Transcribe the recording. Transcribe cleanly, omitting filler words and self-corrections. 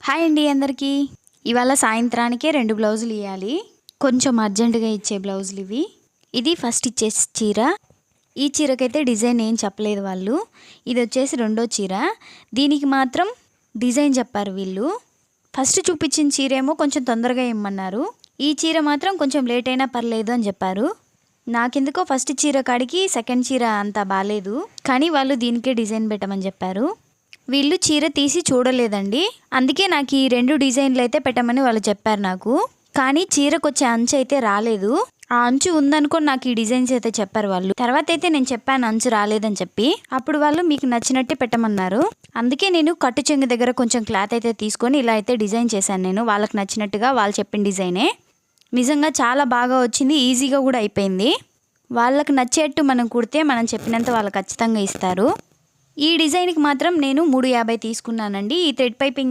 Hi అండి అందరికీ. ఇవాళ సాయంత్రానికే 2 బ్లౌజులు ఇయ్యాలి. కొంచెం అర్జెంటుగా ఇచ్చే బ్లౌజులు ఇవి. ఇది ఫస్ట్ ఇచ్చే చీర. ఈ చీరకైతే డిజైన్ ఏం చెప్పలేదు వాళ్ళు. ఇది వచ్చేసి రెండో చీర. దీనికి మాత్రం డిజైన్ చెప్పారు వీళ్ళు. ఫస్ట్ చూపించిన చీర ఏమో కొంచెం తొందరగా ఇమ్మన్నారు. ఈ చీర మాత్రం కొంచెం లేట్ అయినా పర్లేదు అని చెప్పారు. నాకెందుకో ఫస్ట్ చీర కాడికి సెకండ్ చీర అంత బాలేదు, కానీ వాళ్ళు దీనికే డిజైన్ పెట్టమని చెప్పారు. వీళ్ళు చీర తీసి చూడలేదండి, అందుకే నాకు ఈ 2 డిజైన్లు అయితే పెట్టమని వాళ్ళు చెప్పారు నాకు. కానీ చీరకు వచ్చే అంచు అయితే రాలేదు. ఆ అంచు ఉందనుకొని నాకు ఈ డిజైన్స్ అయితే చెప్పారు వాళ్ళు. తర్వాత అయితే నేను చెప్పాను అంచు రాలేదని చెప్పి. అప్పుడు వాళ్ళు మీకు నచ్చినట్టే పెట్టమన్నారు. అందుకే నేను కట్టు చెంగు దగ్గర కొంచెం క్లాత్ అయితే తీసుకొని ఇలా అయితే డిజైన్ చేశాను. నేను వాళ్ళకి నచ్చినట్టుగా వాళ్ళు చెప్పిన డిజైనే. నిజంగా చాలా బాగా వచ్చింది, ఈజీగా కూడా అయిపోయింది. వాళ్ళకి నచ్చేట్టు మనం కుడితే మనం చెప్పినంత వాళ్ళు ఖచ్చితంగా ఇస్తారు. ఈ డిజైన్కి మాత్రం నేను 350 తీసుకున్నానండి. ఈ థ్రెడ్ పైపింగ్